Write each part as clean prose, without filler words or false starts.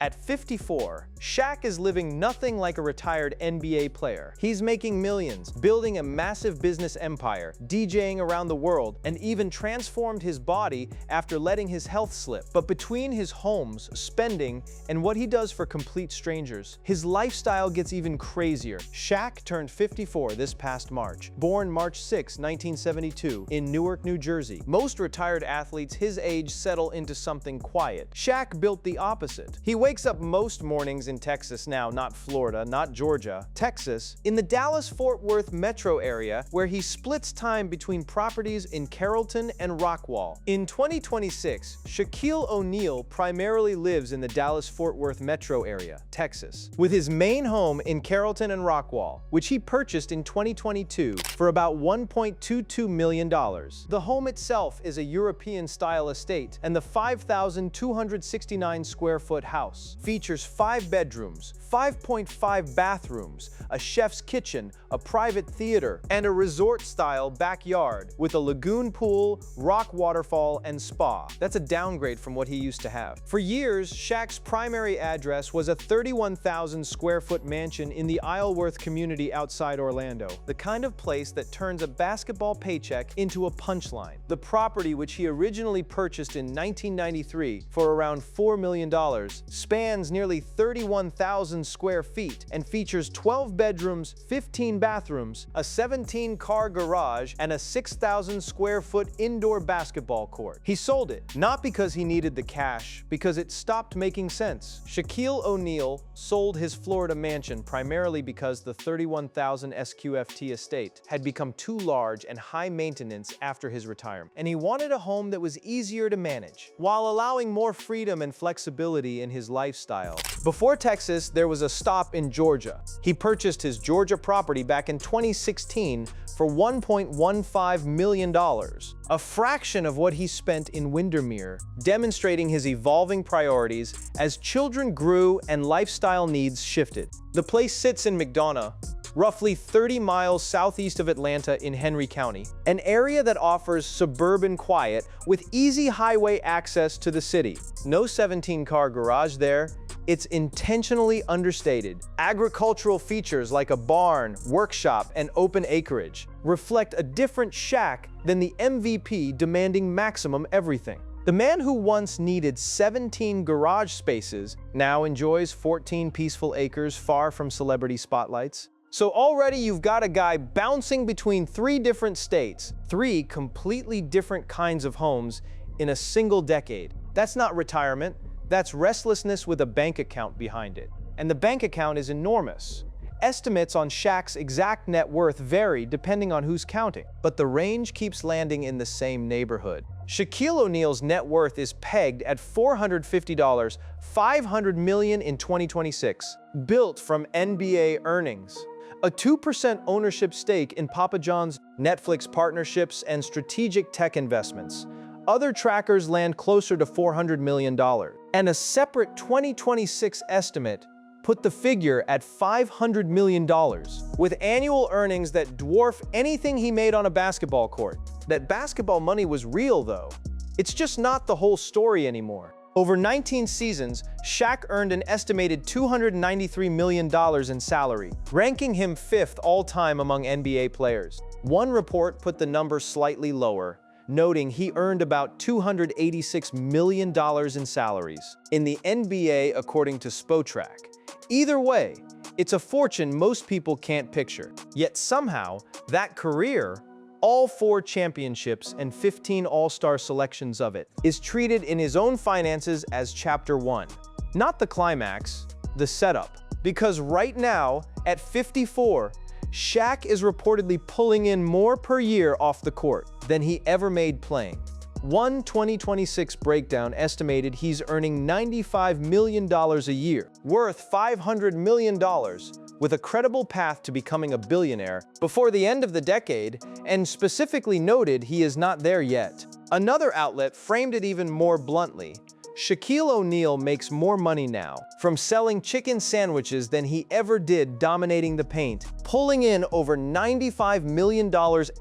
At 54, Shaq is living nothing like a retired NBA player. He's making millions, building a massive business empire, DJing around the world, and even transformed his body after letting his health slip. But between his homes, spending, and what he does for complete strangers, his lifestyle gets even crazier. Shaq turned 54 this past March. Born March 6, 1972, in Newark, New Jersey. Most retired athletes his age settle into something quiet. Shaq built the opposite. He wakes up most mornings in Texas now, not Florida, not Georgia, Texas, in the Dallas-Fort Worth metro area, where he splits time between properties in Carrollton and Rockwall. In 2026, Shaquille O'Neal primarily lives in the Dallas-Fort Worth metro area, Texas, with his main home in Carrollton and Rockwall, which he purchased in 2022 for about $1.22 million. The home itself is a European-style estate, and the 5,269 square foot house features 5 bedrooms, 5.5 bathrooms, a chef's kitchen, a private theater, and a resort-style backyard with a lagoon pool, rock waterfall, and spa. That's a downgrade from what he used to have. For years, Shaq's primary address was a 31,000 square foot mansion in the Isleworth community outside Orlando, the kind of place that turns a basketball paycheck into a punchline. The property, which he originally purchased in 1993 for around $4 million, spans nearly 31,000 square feet and features 12 bedrooms, 15 bathrooms, a 17-car garage, and a 6,000 square foot indoor basketball court. He sold it, not because he needed the cash, because it stopped making sense. Shaquille O'Neal sold his Florida mansion primarily because the 31,000 SQFT estate had become too large and high maintenance after his retirement, and he wanted a home that was easier to manage, while allowing more freedom and flexibility in his lifestyle. Before Texas, there was a stop in Georgia. He purchased his Georgia property back in 2016 for $1.15 million, a fraction of what he spent in Windermere, demonstrating his evolving priorities as children grew and lifestyle needs shifted. The place sits in McDonough, roughly 30 miles southeast of Atlanta in Henry County, an area that offers suburban quiet with easy highway access to the city. No 17-car garage there. It's intentionally understated. Agricultural features like a barn, workshop, and open acreage reflect a different Shaq than the MVP demanding maximum everything. The man who once needed 17 garage spaces now enjoys 14 peaceful acres far from celebrity spotlights. So already you've got a guy bouncing between 3 different states, 3 completely different kinds of homes in a single decade. That's not retirement. That's restlessness with a bank account behind it. And the bank account is enormous. Estimates on Shaq's exact net worth vary depending on who's counting, but the range keeps landing in the same neighborhood. Shaquille O'Neal's net worth is pegged at $450, $500 million in 2026, built from NBA earnings. A 2% ownership stake in Papa John's, Netflix partnerships, and strategic tech investments. Other trackers land closer to $400 million. And a separate 2026 estimate put the figure at $500 million, with annual earnings that dwarf anything he made on a basketball court. That basketball money was real, though. It's just not the whole story anymore. Over 19 seasons, Shaq earned an estimated $293 million in salary, ranking him 5th all-time among NBA players. One report put the number slightly lower, noting he earned about $286 million in salaries in the NBA, according to Spotrac. Either way, it's a fortune most people can't picture. Yet somehow, that career, all 4 championships and 15 all-star selections of it, is treated in his own finances as Chapter 1. Not the climax, the setup. Because right now, at 54, Shaq is reportedly pulling in more per year off the court than he ever made playing. One 2026 breakdown estimated he's earning $95 million a year, worth $500 million, with a credible path to becoming a billionaire before the end of the decade, and specifically noted he is not there yet. Another outlet framed it even more bluntly. Shaquille O'Neal makes more money now from selling chicken sandwiches than he ever did dominating the paint, pulling in over $95 million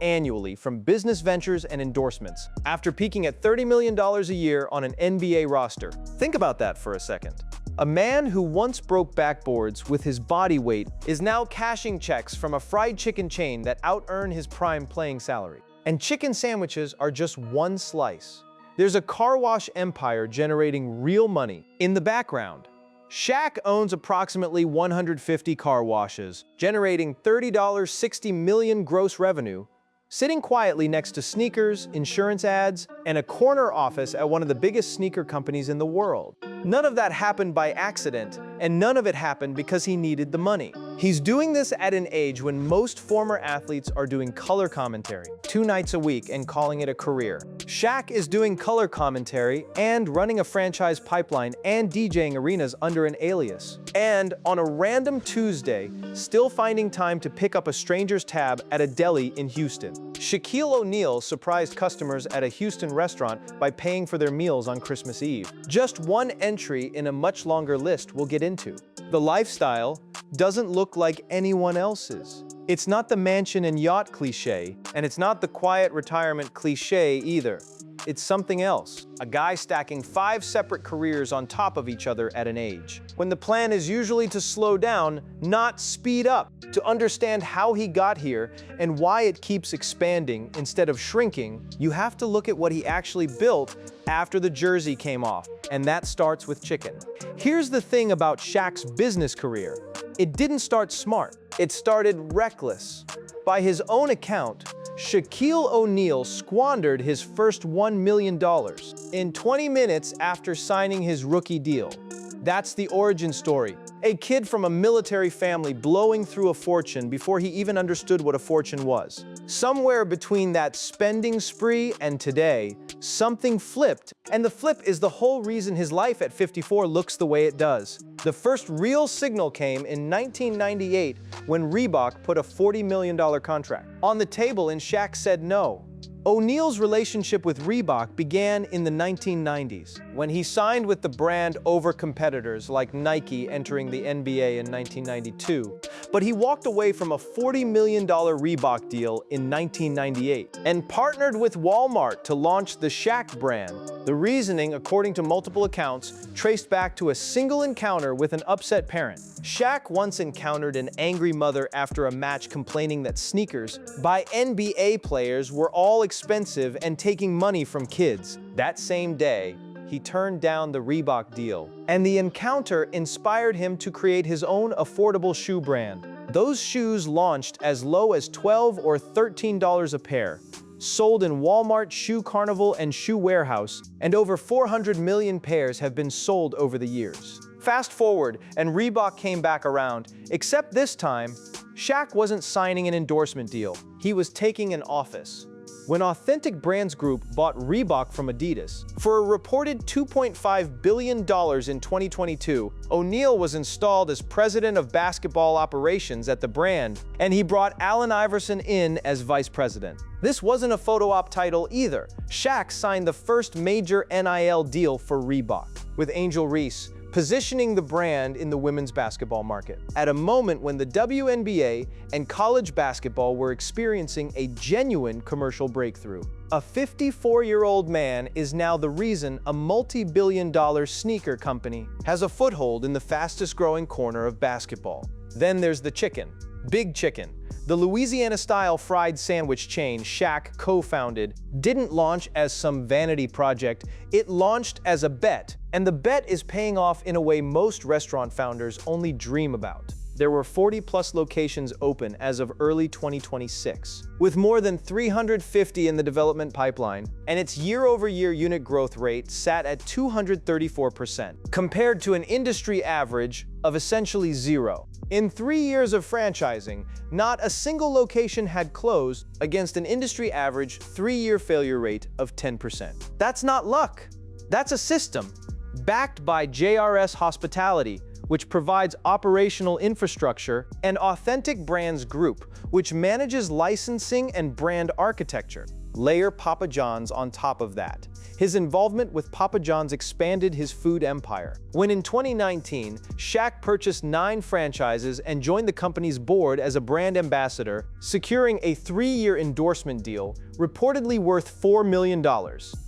annually from business ventures and endorsements, after peaking at $30 million a year on an NBA roster. Think about that for a second. A man who once broke backboards with his body weight is now cashing checks from a fried chicken chain that out-earned his prime playing salary. And chicken sandwiches are just one slice. There's a car wash empire generating real money. In the background, Shaq owns approximately 150 car washes, generating $60 million gross revenue, sitting quietly next to sneakers, insurance ads, and a corner office at one of the biggest sneaker companies in the world. None of that happened by accident, and none of it happened because he needed the money. He's doing this at an age when most former athletes are doing color commentary 2 nights a week and calling it a career. Shaq is doing color commentary and running a franchise pipeline and DJing arenas under an alias. And on a random Tuesday, still finding time to pick up a stranger's tab at a deli in Houston. Shaquille O'Neal surprised customers at a Houston restaurant by paying for their meals on Christmas Eve. Just one entry in a much longer list we'll get into. The lifestyle doesn't look like anyone else's. It's not the mansion and yacht cliché, and it's not the quiet retirement cliché either. It's something else. A guy stacking 5 separate careers on top of each other at an age, when the plan is usually to slow down, not speed up. To understand how he got here and why it keeps expanding instead of shrinking, you have to look at what he actually built after the jersey came off, and that starts with chicken. Here's the thing about Shaq's business career. It didn't start smart. It started reckless. By his own account, Shaquille O'Neal squandered his first $1 million in 20 minutes after signing his rookie deal. That's the origin story. A kid from a military family blowing through a fortune before he even understood what a fortune was. Somewhere between that spending spree and today, something flipped, and the flip is the whole reason his life at 54 looks the way it does. The first real signal came in 1998 when Reebok put a $40 million contract on the table and Shaq said no. O'Neal's relationship with Reebok began in the 1990s, when he signed with the brand over competitors like Nike entering the NBA in 1992. But he walked away from a $40 million Reebok deal in 1998 and partnered with Walmart to launch the Shaq brand. The reasoning, according to multiple accounts, traced back to a single encounter with an upset parent. Shaq once encountered an angry mother after a match complaining that sneakers by NBA players were all expensive and taking money from kids. That same day, he turned down the Reebok deal, and the encounter inspired him to create his own affordable shoe brand. Those shoes launched as low as $12 or $13 a pair, sold in Walmart, Shoe Carnival, and Shoe Warehouse, and over 400 million pairs have been sold over the years. Fast forward, and Reebok came back around, except this time, Shaq wasn't signing an endorsement deal. He was taking an office. When Authentic Brands Group bought Reebok from Adidas for a reported $2.5 billion in 2022, O'Neal was installed as president of basketball operations at the brand, and he brought Allen Iverson in as vice president. This wasn't a photo op title either. Shaq signed the first major NIL deal for Reebok, with Angel Reese, positioning the brand in the women's basketball market at a moment when the WNBA and college basketball were experiencing a genuine commercial breakthrough. A 54-year-old man is now the reason a multi-billion-dollar sneaker company has a foothold in the fastest-growing corner of basketball. Then there's the chicken. Big Chicken, the Louisiana-style fried sandwich chain Shaq co-founded, didn't launch as some vanity project, it launched as a bet, and the bet is paying off in a way most restaurant founders only dream about. There were 40-plus locations open as of early 2026, with more than 350 in the development pipeline, and its year-over-year unit growth rate sat at 234%, compared to an industry average of essentially 0. In 3 years of franchising, not a single location had closed against an industry average 3-year failure rate of 10%. That's not luck. That's a system, backed by JRS Hospitality, which provides operational infrastructure, and Authentic Brands Group, which manages licensing and brand architecture. Layer Papa John's on top of that. His involvement with Papa John's expanded his food empire. When in 2019, Shaq purchased 9 franchises and joined the company's board as a brand ambassador, securing a 3-year endorsement deal, reportedly worth $4 million.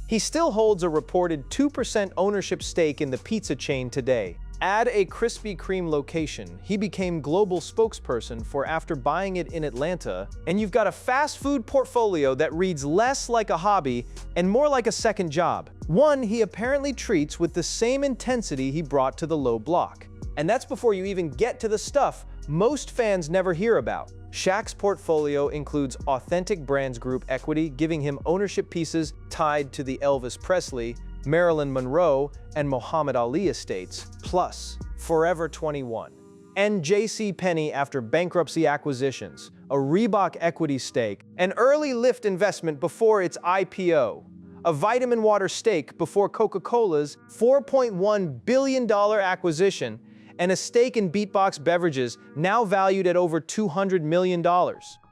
He still holds a reported 2% ownership stake in the pizza chain today. Add a Krispy Kreme location. He became global spokesperson for after buying it in Atlanta, and you've got a fast food portfolio that reads less like a hobby and more like a second job. One he apparently treats with the same intensity he brought to the low block. And that's before you even get to the stuff most fans never hear about. Shaq's portfolio includes Authentic Brands Group equity, giving him ownership pieces tied to the Elvis Presley, Marilyn Monroe, and Muhammad Ali estates, plus Forever 21. And JCPenney after bankruptcy acquisitions, a Reebok equity stake, an early Lyft investment before its IPO, a Vitamin Water stake before Coca-Cola's $4.1 billion acquisition, and a stake in Beatbox Beverages, now valued at over $200 million.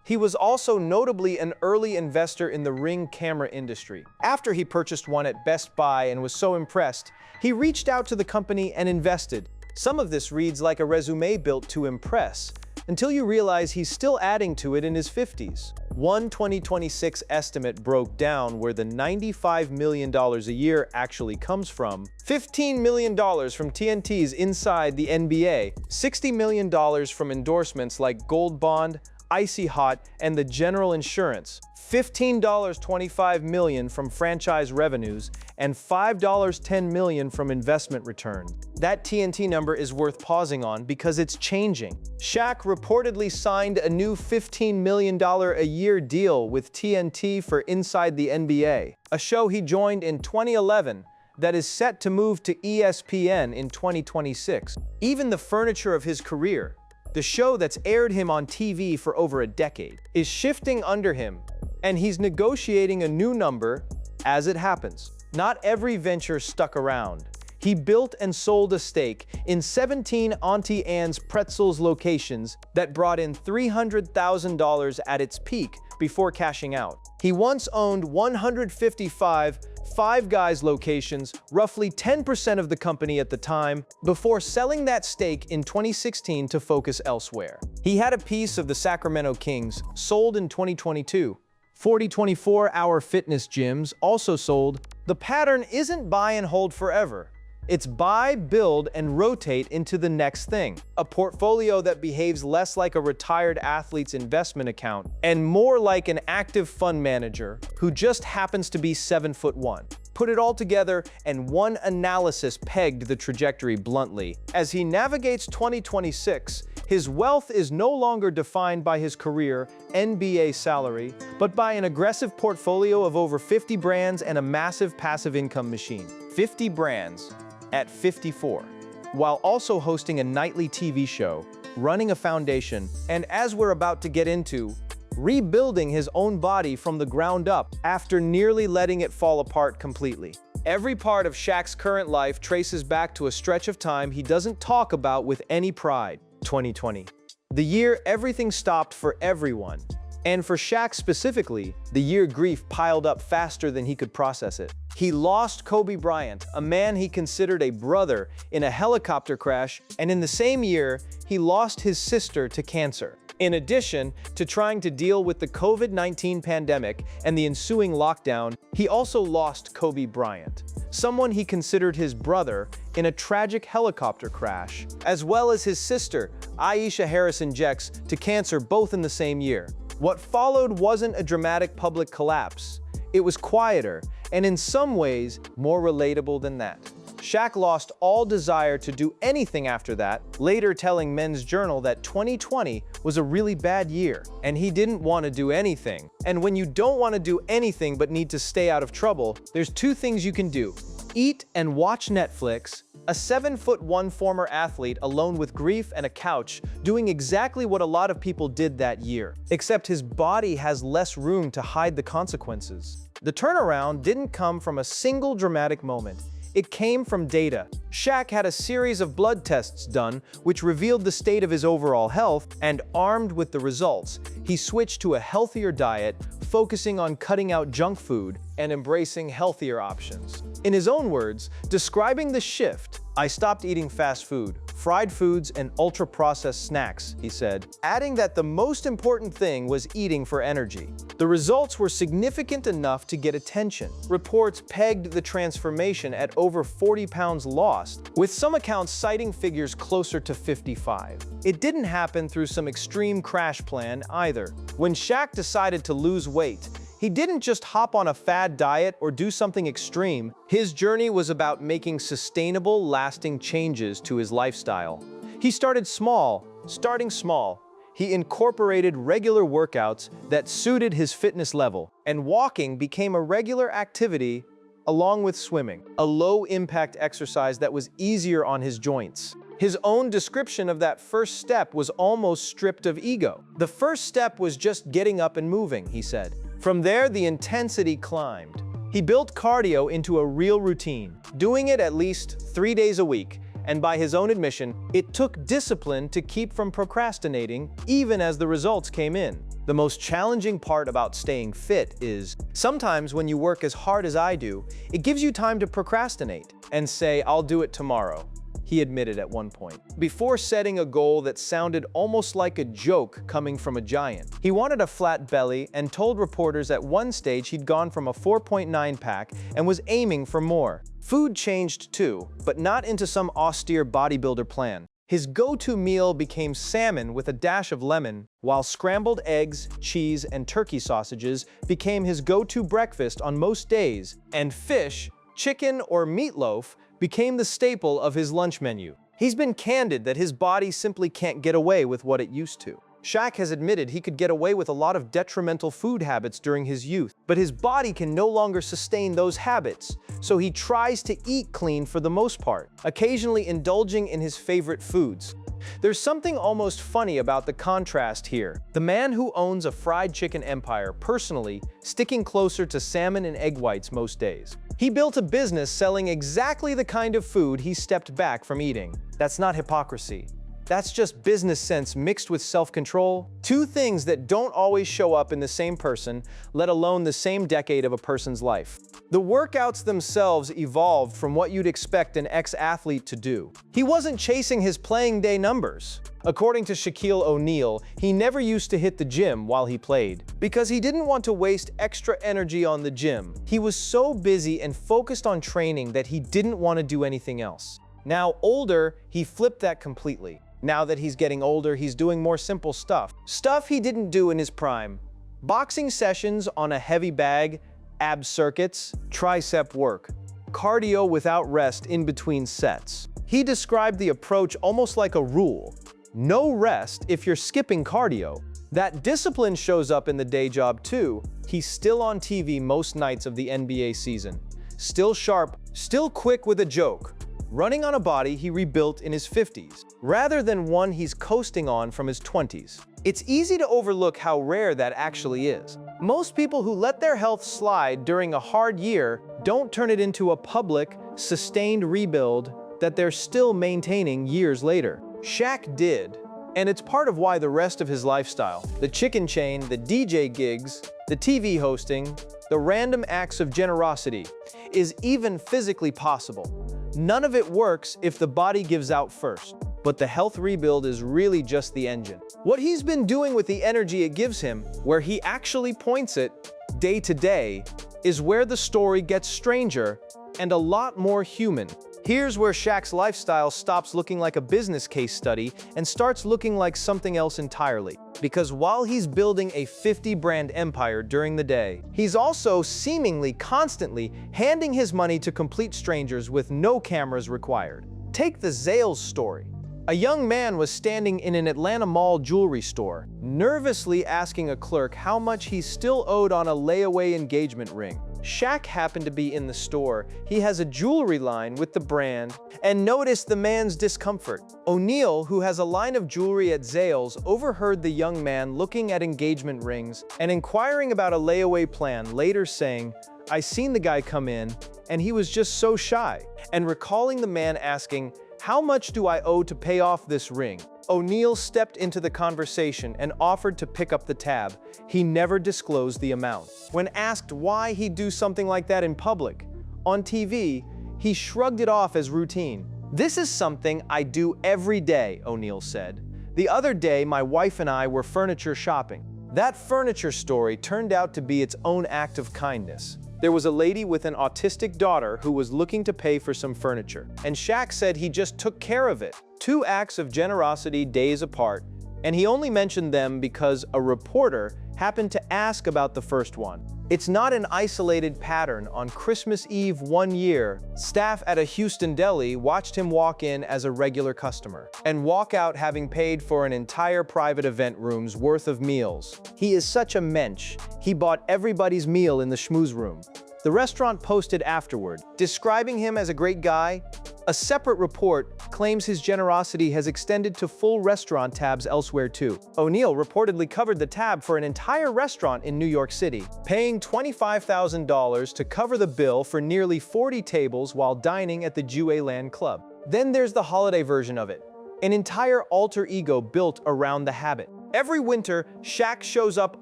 He was also notably an early investor in the Ring camera industry. After he purchased one at Best Buy and was so impressed, he reached out to the company and invested. Some of this reads like a resume built to impress, until you realize he's still adding to it in his 50s. One 2026 estimate broke down where the $95 million a year actually comes from. $15 million from TNT's Inside the NBA, $60 million from endorsements like Gold Bond, Icy Hot, and the General Insurance, $15.25 million from franchise revenues, and $5.10 million from investment returns. That TNT number is worth pausing on because it's changing. Shaq reportedly signed a new $15 million a year deal with TNT for Inside the NBA, a show he joined in 2011 that is set to move to ESPN in 2026. Even the furniture of his career, the show that's aired him on TV for over a decade, is shifting under him, and he's negotiating a new number as it happens. Not every venture stuck around. He built and sold a stake in 17 Auntie Anne's Pretzels locations that brought in $300,000 at its peak before cashing out. He once owned 155 Five Guys locations, roughly 10% of the company at the time, before selling that stake in 2016 to focus elsewhere. He had a piece of the Sacramento Kings, sold in 2022. 40 24-hour fitness gyms also sold. The pattern isn't buy and hold forever. It's buy, build, and rotate into the next thing. A portfolio that behaves less like a retired athlete's investment account and more like an active fund manager who just happens to be 7'1". Put it all together, and one analysis pegged the trajectory bluntly. As he navigates 2026, his wealth is no longer defined by his career, NBA salary, but by an aggressive portfolio of over 50 brands and a massive passive income machine. 50 brands at 54, while also hosting a nightly TV show, running a foundation, and as we're about to get into, rebuilding his own body from the ground up after nearly letting it fall apart completely. Every part of Shaq's current life traces back to a stretch of time he doesn't talk about with any pride. 2020. The year everything stopped for everyone. And for Shaq specifically, the year grief piled up faster than he could process it. He lost Kobe Bryant, a man he considered a brother, in a helicopter crash, and in the same year, he lost his sister to cancer. In addition to trying to deal with the COVID-19 pandemic and the ensuing lockdown, he also lost Kobe Bryant, someone he considered his brother, in a tragic helicopter crash, as well as his sister, Aisha Harrison Jex, to cancer both in the same year. What followed wasn't a dramatic public collapse. It was quieter, and in some ways, more relatable than that. Shaq lost all desire to do anything after that, later telling Men's Journal that 2020 was a really bad year, and he didn't want to do anything. And when you don't want to do anything but need to stay out of trouble, there's two things you can do: eat and watch Netflix. A 7'1" former athlete alone with grief and a couch, doing exactly what a lot of people did that year. Except his body has less room to hide the consequences. The turnaround didn't come from a single dramatic moment. It came from data. Shaq had a series of blood tests done, which revealed the state of his overall health, and armed with the results, he switched to a healthier diet, focusing on cutting out junk food and embracing healthier options. In his own words, describing the shift, "I stopped eating fast food, fried foods, and ultra-processed snacks, he said, adding that the most important thing was eating for energy. The results were significant enough to get attention. Reports pegged the transformation at over 40 pounds lost, with some accounts citing figures closer to 55. It didn't happen through some extreme crash plan either. When Shaq decided to lose weight, he didn't just hop on a fad diet or do something extreme. His journey was about making sustainable, lasting changes to his lifestyle. He starting small. He incorporated regular workouts that suited his fitness level, and walking became a regular activity along with swimming, a low-impact exercise that was easier on his joints. His own description of that first step was almost stripped of ego. The first step was just getting up and moving, he said. From there, the intensity climbed. He built cardio into a real routine, doing it at least 3 days a week, and by his own admission, it took discipline to keep from procrastinating, even as the results came in. The most challenging part about staying fit is, sometimes when you work as hard as I do, it gives you time to procrastinate and say, "I'll do it tomorrow," he admitted at one point, before setting a goal that sounded almost like a joke coming from a giant. He wanted a flat belly and told reporters at one stage he'd gone from a 4.9 pack and was aiming for more. Food changed too, but not into some austere bodybuilder plan. His go-to meal became salmon with a dash of lemon, while scrambled eggs, cheese, and turkey sausages became his go-to breakfast on most days, and fish, chicken, or meatloaf became the staple of his lunch menu. He's been candid that his body simply can't get away with what it used to. Shaq has admitted he could get away with a lot of detrimental food habits during his youth, but his body can no longer sustain those habits, so he tries to eat clean for the most part, occasionally indulging in his favorite foods. There's something almost funny about the contrast here. The man who owns a fried chicken empire personally sticking closer to salmon and egg whites most days. He built a business selling exactly the kind of food he stepped back from eating. That's not hypocrisy. That's just business sense mixed with self-control. Two things that don't always show up in the same person, let alone the same decade of a person's life. The workouts themselves evolved from what you'd expect an ex-athlete to do. He wasn't chasing his playing day numbers. According to Shaquille O'Neal, he never used to hit the gym while he played, because he didn't want to waste extra energy on the gym. He was so busy and focused on training that he didn't want to do anything else. Now older, he flipped that completely. Now that he's getting older, he's doing more simple stuff. Stuff he didn't do in his prime. Boxing sessions on a heavy bag, ab circuits, tricep work, cardio without rest in between sets. He described the approach almost like a rule. No rest if you're skipping cardio. That discipline shows up in the day job too. He's still on TV most nights of the NBA season. Still sharp, still quick with a joke. Running on a body he rebuilt in his 50s, rather than one he's coasting on from his 20s. It's easy to overlook how rare that actually is. Most people who let their health slide during a hard year don't turn it into a public, sustained rebuild that they're still maintaining years later. Shaq did, and it's part of why the rest of his lifestyle, the chicken chain, the DJ gigs, the TV hosting, the random acts of generosity, is even physically possible. None of it works if the body gives out first, but the health rebuild is really just the engine. What he's been doing with the energy it gives him, where he actually points it, day to day, is where the story gets stranger and a lot more human. Here's where Shaq's lifestyle stops looking like a business case study and starts looking like something else entirely. Because while he's building a 50-brand empire during the day, he's also seemingly constantly handing his money to complete strangers with no cameras required. Take the Zales story. A young man was standing in an Atlanta mall jewelry store, nervously asking a clerk how much he still owed on a layaway engagement ring. Shaq happened to be in the store. He has a jewelry line with the brand and noticed the man's discomfort. O'Neal, who has a line of jewelry at Zales, overheard the young man looking at engagement rings and inquiring about a layaway plan, later saying, "I seen the guy come in and he was just so shy," and recalling the man asking, "How much do I owe to pay off this ring?" O'Neal stepped into the conversation and offered to pick up the tab. He never disclosed the amount. When asked why he'd do something like that in public, on TV, he shrugged it off as routine. "This is something I do every day," O'Neal said. "The other day, my wife and I were furniture shopping. That furniture story turned out to be its own act of kindness. There was a lady with an autistic daughter who was looking to pay for some furniture, and Shaq said he just took care of it. Two acts of generosity days apart, and he only mentioned them because a reporter happened to ask about the first one. It's not an isolated pattern. On Christmas Eve one year, staff at a Houston deli watched him walk in as a regular customer and walk out having paid for an entire private event room's worth of meals. He is such a mensch. He bought everybody's meal in the schmooze room." The restaurant posted afterward, describing him as a great guy. A separate report claims his generosity has extended to full restaurant tabs elsewhere too. O'Neal reportedly covered the tab for an entire restaurant in New York City, paying $25,000 to cover the bill for nearly 40 tables while dining at the Jewelland Club. Then there's the holiday version of it, an entire alter ego built around the habit. Every winter, Shaq shows up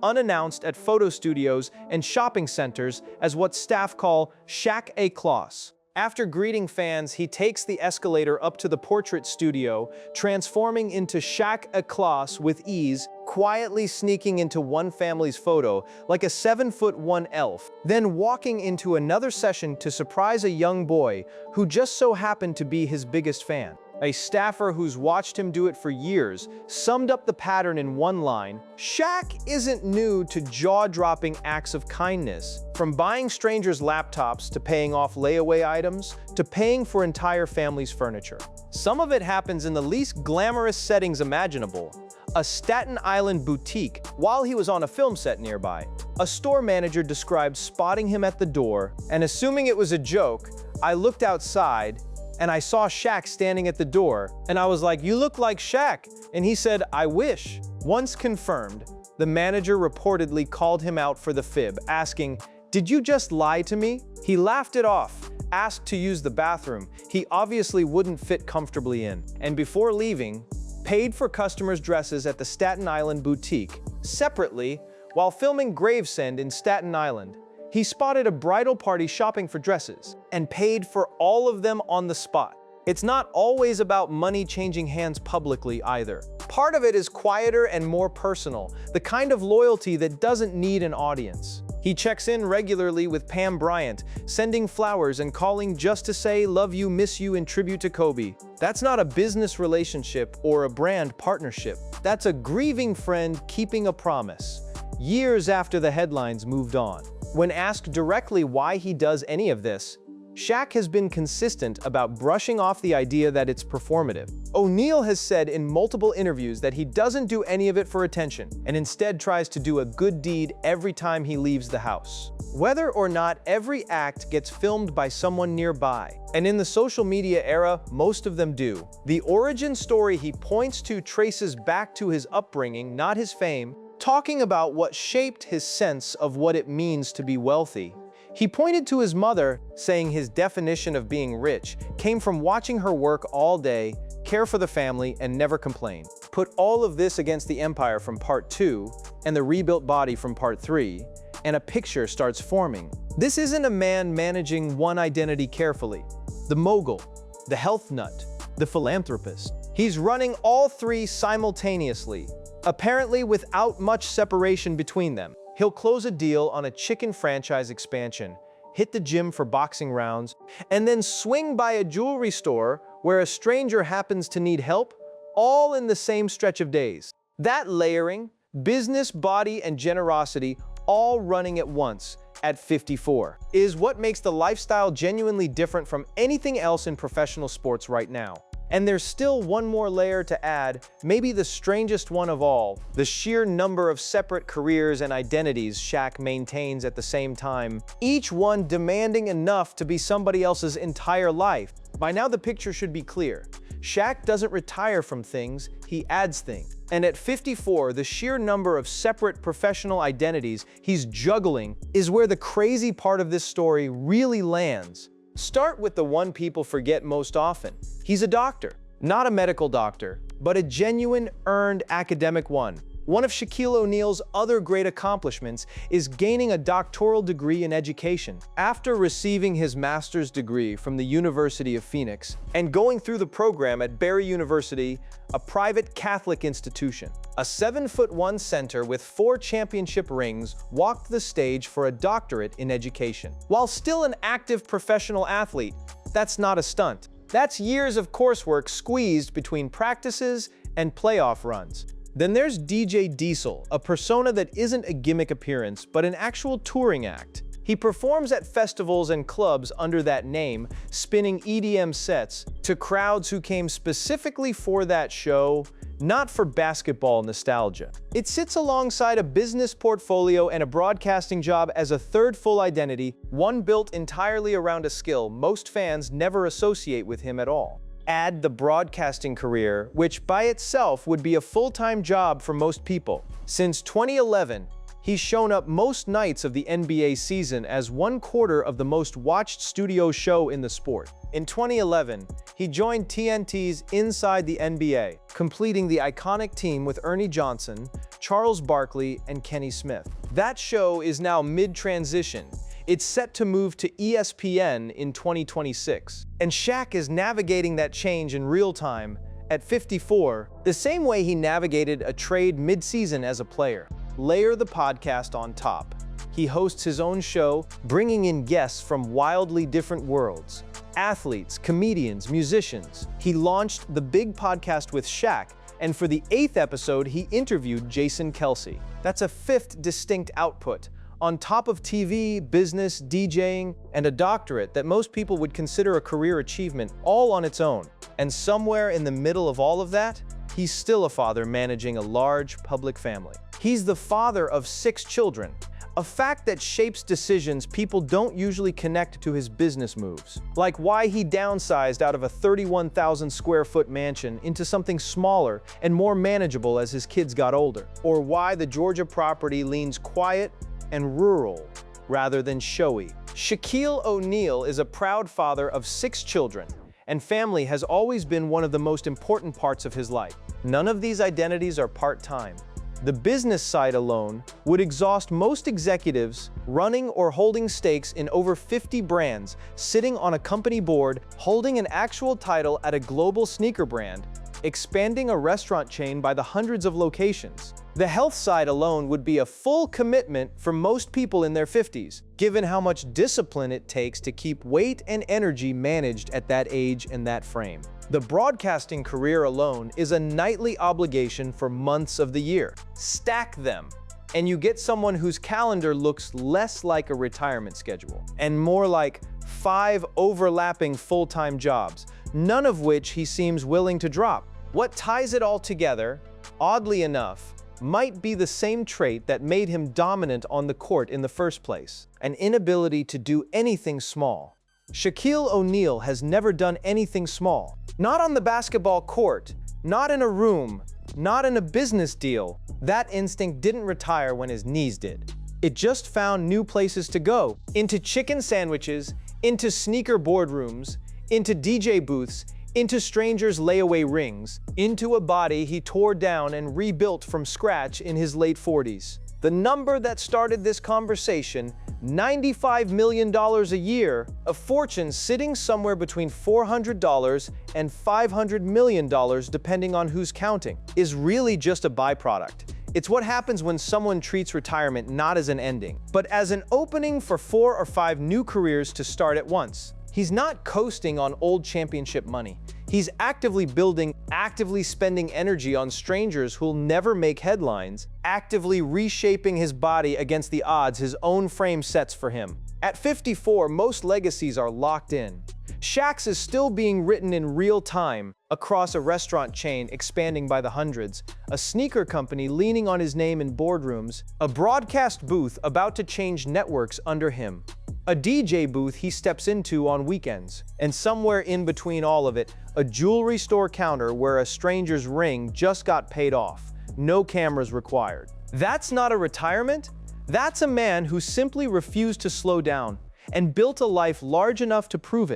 unannounced at photo studios and shopping centers as what staff call Shaq a Claus. After greeting fans, he takes the escalator up to the portrait studio, transforming into Shaq a Claus with ease, quietly sneaking into one family's photo like a 7'1" elf, then walking into another session to surprise a young boy who just so happened to be his biggest fan. A staffer who's watched him do it for years summed up the pattern in one line: "Shaq isn't new to jaw-dropping acts of kindness. From buying strangers' laptops to paying off layaway items to paying for entire families' furniture. Some of it happens in the least glamorous settings imaginable. A Staten Island boutique while he was on a film set nearby. A store manager described spotting him at the door, and assuming it was a joke, I looked outside and I saw Shaq standing at the door, and I was like, 'You look like Shaq.' And he said, 'I wish.'" Once confirmed, the manager reportedly called him out for the fib, asking, "Did you just lie to me?" He laughed it off, asked to use the bathroom he obviously wouldn't fit comfortably in, and before leaving, paid for customers' dresses at the Staten Island boutique. Separately, while filming Gravesend in Staten Island, he spotted a bridal party shopping for dresses and paid for all of them on the spot. It's not always about money changing hands publicly either. Part of it is quieter and more personal, the kind of loyalty that doesn't need an audience. He checks in regularly with Pam Bryant, sending flowers and calling just to say "love you, miss you" in tribute to Kobe. That's not a business relationship or a brand partnership. That's a grieving friend keeping a promise, years after the headlines moved on. When asked directly why he does any of this, Shaq has been consistent about brushing off the idea that it's performative. O'Neal has said in multiple interviews that he doesn't do any of it for attention, and instead tries to do a good deed every time he leaves the house. Whether or not every act gets filmed by someone nearby, and in the social media era, most of them do, the origin story he points to traces back to his upbringing, not his fame, talking about what shaped his sense of what it means to be wealthy. He pointed to his mother, saying his definition of being rich came from watching her work all day, care for the family, and never complain. Put all of this against the empire from part 2 and the rebuilt body from part 3, and a picture starts forming. This isn't a man managing one identity carefully. The mogul, the health nut, the philanthropist. He's running all three simultaneously, apparently without much separation between them. He'll close a deal on a chicken franchise expansion, hit the gym for boxing rounds, and then swing by a jewelry store where a stranger happens to need help, all in the same stretch of days. That layering, business, body, and generosity all running at once at 54 is what makes the lifestyle genuinely different from anything else in professional sports right now. And there's still one more layer to add, maybe the strangest one of all: the sheer number of separate careers and identities Shaq maintains at the same time, each one demanding enough to be somebody else's entire life. By now the picture should be clear. Shaq doesn't retire from things, he adds things. And at 54, the sheer number of separate professional identities he's juggling is where the crazy part of this story really lands. Start with the one people forget most often. He's a doctor. Not a medical doctor, but a genuine, earned academic one. One of Shaquille O'Neal's other great accomplishments is gaining a doctoral degree in education. After receiving his master's degree from the University of Phoenix and going through the program at Barry University, a private Catholic institution, a 7'1" center with 4 championship rings walked the stage for a doctorate in education. While still an active professional athlete, that's not a stunt. That's years of coursework squeezed between practices and playoff runs. Then there's DJ Diesel, a persona that isn't a gimmick appearance, but an actual touring act. He performs at festivals and clubs under that name, spinning EDM sets to crowds who came specifically for that show, not for basketball nostalgia. It sits alongside a business portfolio and a broadcasting job as a third full identity, one built entirely around a skill most fans never associate with him at all. Add the broadcasting career, which by itself would be a full-time job for most people. Since 2011, he's shown up most nights of the NBA season as 1/4 of the most watched studio show in the sport. In 2011, he joined TNT's Inside the NBA, completing the iconic team with Ernie Johnson, Charles Barkley, and Kenny Smith. That show is now mid-transition. It's set to move to ESPN in 2026. And Shaq is navigating that change in real time at 54, the same way he navigated a trade mid-season as a player. Layer the podcast on top. He hosts his own show, bringing in guests from wildly different worlds. Athletes, comedians, musicians. He launched the Big Podcast with Shaq, and for the 8th episode, he interviewed Jason Kelce. That's a 5th distinct output, on top of TV, business, DJing, and a doctorate that most people would consider a career achievement all on its own. And somewhere in the middle of all of that, he's still a father managing a large public family. He's the father of 6 children, a fact that shapes decisions people don't usually connect to his business moves. Like why he downsized out of a 31,000 square foot mansion into something smaller and more manageable as his kids got older. Or why the Georgia property leans quiet and rural rather than showy. Shaquille O'Neal is a proud father of 6 children, and family has always been one of the most important parts of his life. None of these identities are part-time. The business side alone would exhaust most executives running or holding stakes in over 50 brands, sitting on a company board, holding an actual title at a global sneaker brand, expanding a restaurant chain by the hundreds of locations. The health side alone would be a full commitment for most people in their 50s, given how much discipline it takes to keep weight and energy managed at that age and that frame. The broadcasting career alone is a nightly obligation for months of the year. Stack them, and you get someone whose calendar looks less like a retirement schedule, and more like 5 overlapping full-time jobs, none of which he seems willing to drop. What ties it all together, oddly enough, might be the same trait that made him dominant on the court in the first place: an inability to do anything small. Shaquille O'Neal has never done anything small. Not on the basketball court, not in a room, not in a business deal. That instinct didn't retire when his knees did. It just found new places to go. Into chicken sandwiches, into sneaker boardrooms, into DJ booths, into strangers' layaway rings, into a body he tore down and rebuilt from scratch in his late 40s. The number that started this conversation, $95 million a year, a fortune sitting somewhere between $400 and $500 million depending on who's counting, is really just a byproduct. It's what happens when someone treats retirement not as an ending, but as an opening for 4 or 5 new careers to start at once. He's not coasting on old championship money. He's actively building, actively spending energy on strangers who'll never make headlines, actively reshaping his body against the odds his own frame sets for him. At 54, most legacies are locked in. Shaq's is still being written in real time across a restaurant chain expanding by the hundreds, a sneaker company leaning on his name in boardrooms, a broadcast booth about to change networks under him, a DJ booth he steps into on weekends, and somewhere in between all of it, a jewelry store counter where a stranger's ring just got paid off. No cameras required. That's not a retirement. That's a man who simply refused to slow down and built a life large enough to prove it.